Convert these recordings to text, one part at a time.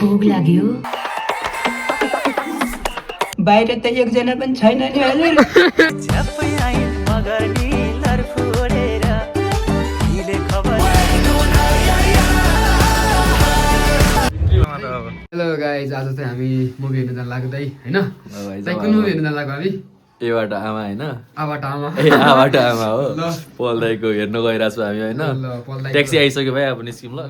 भोग लाग्यो बाहिर त एकजना पनि छैन नि हजुर हेलो गाइज आज चाहिँ हामी मुभी हेर्न जान लाग्दै हैन कुन मुभी हेर्न जान लाग्यो हामी एबाट आमा हैन आबाट आमा ए आबाट आमा हो पल दाइको हेर्न गइरहेको छु हामी हैन ट्याक्सी आइसक्यो भाइ अब निस्किम ल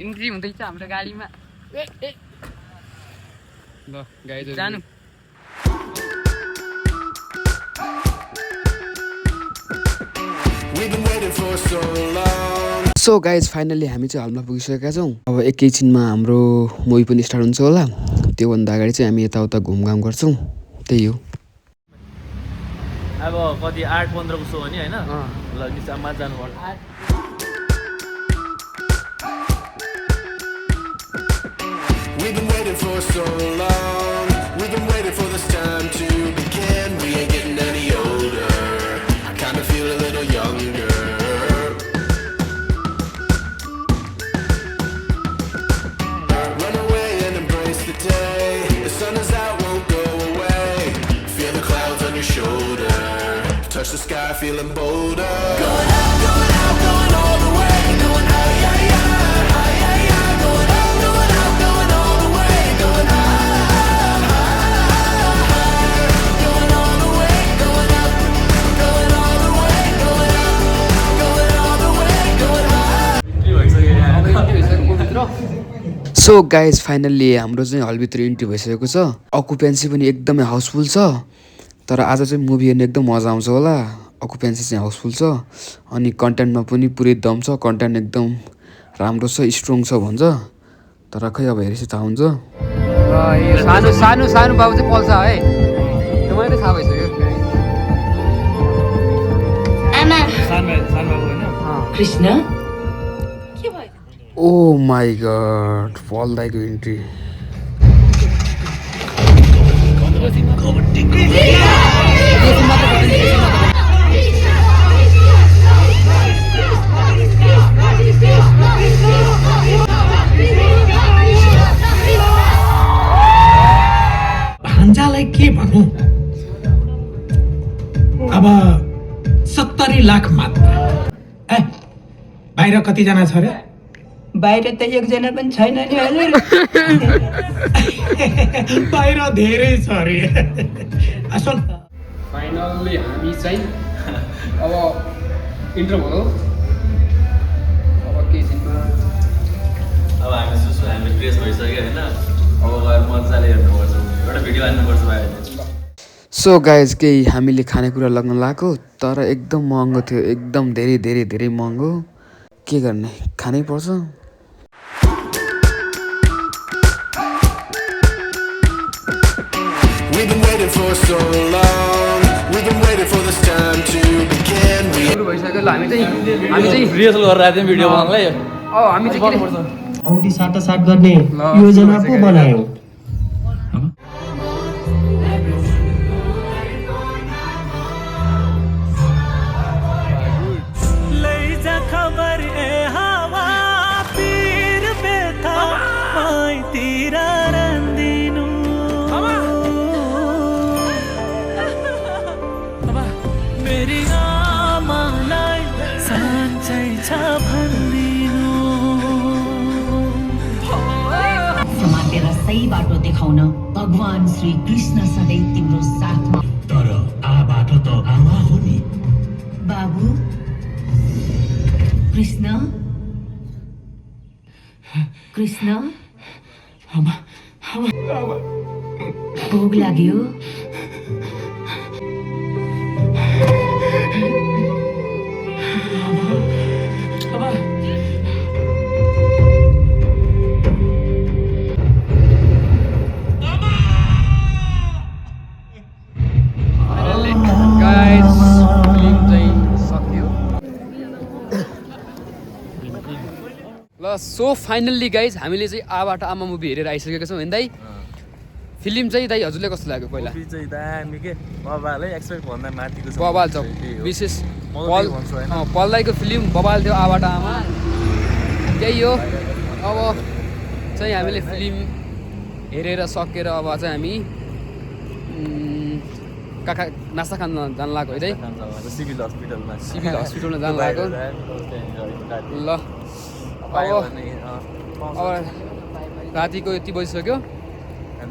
इन्ट्री हुँदैछ हाम्रो गाडीमा ल गाइज जानु सो गाइज फाइनली हामी चाहिँ हलमा पुगिसकेका छौँ अब एकैछिनमा हाम्रो मुभी पनि स्टार्ट हुन्छ होला त्योभन्दा अगाडि चाहिँ हामी यताउता घुमघाम गर्छौँ त्यही हो अब कति 8:15 को सो हो नि हैन ल निसाममा जानु पर्छ We've been waiting for so long. We've been waiting for this time to begin. We ain't getting any older. I kinda feel a little younger. Run away and embrace the day. The sun is out, won't go away. Feel the clouds on your shoulder. Touch the sky, feeling bolder. Going out, going out, going all the way. Going out, yeah, yeah. So guys finally हाम्रो चाहिँ हलभित्र entry भइसकेको छ occupancy पनि एकदमै हाउसफुल छ तर आज चाहिँ मुभी हेर्ने एकदम मजा आउँछ होला अकुपेन्सी चाहिँ हाउसफुल छ अनि कन्टेन्टमा पनि पुरै दम छ कन्टेन्ट एकदम राम्रो छ स्ट्रङ छ भन्छ तर खै अब हेरेपछि थाहा हुन्छ सानो सानो सानो बाबु चाहिँ पल्छ है त्यो मैले थाहा भइसक्यो कृष्ण ओ माई गड पल दाइको इन्ट्री भान्जालाई के भनौँ अब 70 लाख मात्र ए बाहिर कतिजना छ रे बाहिर त एकजना पनि छैन नि हजुर बाहिर धेरै छ रे सुन फाइनल्ली हामी चाहिँ अब इन्ट्रो भयो अब के छिनमा अब हामी ड्रेस भइसक्यो हैन अब गएर मजाले हेर्नुपर्छ एउटा भिडियो हाल्नुपर्छ भाइ सो गाइज केही हामीले खानेकुरा लग्न लगाएको तर एकदम महँगो थियो एकदम धेरै धेरै धेरै महँगो के गर्ने खानै पर्छ We've been waiting for so long. We've been waiting for this time to begin. सुरु भइसक्यो ल हामी चाहिँ रिहर्सल गरेर आएको थियौँ भिडियो बनाउनलाई हामी चाहिँ के औटी साटासाट गर्ने योजना पो बनायौ समातेर सही बाटो देखाउन भगवान श्री कृष्ण सधैँ तिम्रो साथमा तर आ बाटो त आमा हो नि बाबु कृष्ण कृष्ण भोग लाग्यो ल सो फाइनल्ली गाइज हामीले चाहिँ आबाट आमा मुभी हेरेर आइसकेको छौँ होइन दाइ फिल्म चाहिँ दाइ हजुरले कस्तो लाग्यो पहिला मुभी चाहिँ दामी के बबालै एक्सपेक्ट भन्दा माथिको छ बबाल छ विशेष पल दाइको फिल्म बबाल थियो आबाट आमा त्यही हो अब चाहिँ हामीले फिल्म हेरेर सकेर अब चाहिँ हामी काका नास्ता खान जानु लाग्यो है दाइ सिभिल हस्पिटलमा जानु लाग्यो ल अब रातिको यति बजिसक्यो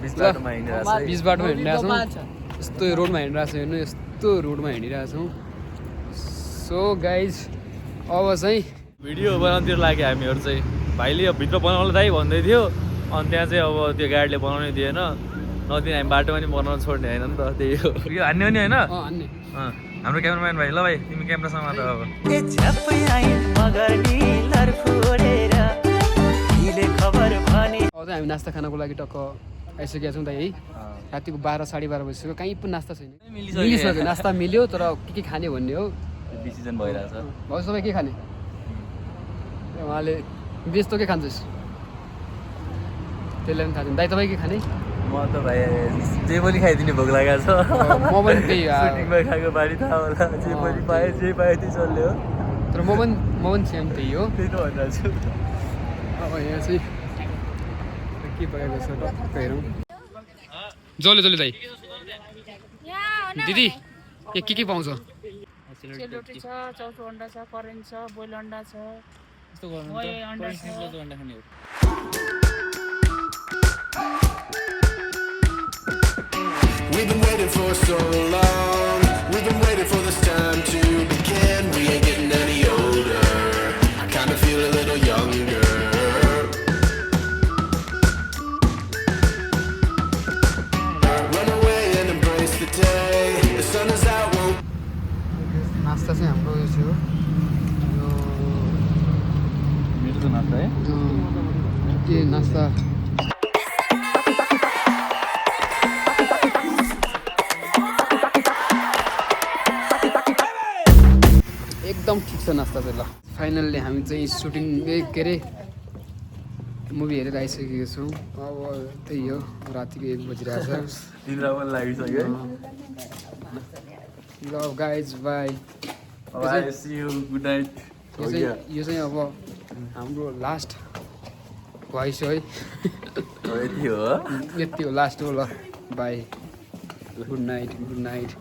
बिच बाटोमा हिँडिरहेको छौँ यस्तो रोडमा हिँडिरहेको छौँ हेर्नु यस्तो रोडमा हिँडिरहेको छौँ सो गाइज अब चाहिँ भिडियो बनाउनुतिर लाग्यो हामीहरू चाहिँ भाइले अब भित्र बनाउनु दाइ भन्दै थियो अनि त्यहाँ चाहिँ अब त्यो गाडीले बनाउनै दिएन नदिन हामी बाटोमा नि बनाउन छोड्ने होइन नि त त्यही हो यो हान्ने हो नि होइन हाम्रो क्यामेराम्यान भाइ ल भाइ तिमी क्यामेरासँग त अब चाहिँ हामी नास्ता खानको लागि टक्क आइसकेका छौँ दाइ है रातिको 12-12:30 बजिसक्यो कहीँ पनि नास्ता छैन मिलिसक्यो नास्ता मिल्यो तर के खाने भन्ने हो डिसिजन भइरहेछ भाउजू तपाईँ के खाने उहाँले बेस त के खान्छस् त्यसलाई पनि थाहा छैन दाइ तपाईँ के खाने म त भाइ जे पनि खाइदिने भोक लागेको छ म पनि त्यही सुटिङमा खाएको बारी थाहा होला जे पनि पाएँ जे पाएँ त्यही चल्यो तर म पनि सेम त्यही हो त्यही त भनिरहेको छु अब यहाँ चाहिँ के भएको छ टक्क हेरौँ जसले दाइ दिदी के पाउँछ सेलरोटी छ चौथो अन्डा छ करेन्ट छ बोइल अन्डा छ अन्डा छ We've been waiting for so long. We've been waiting for this time to begin. We ain't getting any older. I kinda feel a little younger. Run away and embrace the day. The sun is out. Won't नास्ता चाहिँ हाम्रो यो चाहिँ हो मेरो त नास्ता है के नास्ता एकदम ठिक छ नास्ता चाहिँ ल फाइनल्ली हामी चाहिँ सुटिङ के अरे मुभी हेरेर आइसकेको छौँ अब त्यही हो रातिको 1 बजिरहेको छ तिम्रो पनि लागिसक्यो ल guys by by C you good night यो चाहिँ अब हाम्रो लास्ट भोइस है यति हो यति हो लास्ट हो ल बाई गुड नाइट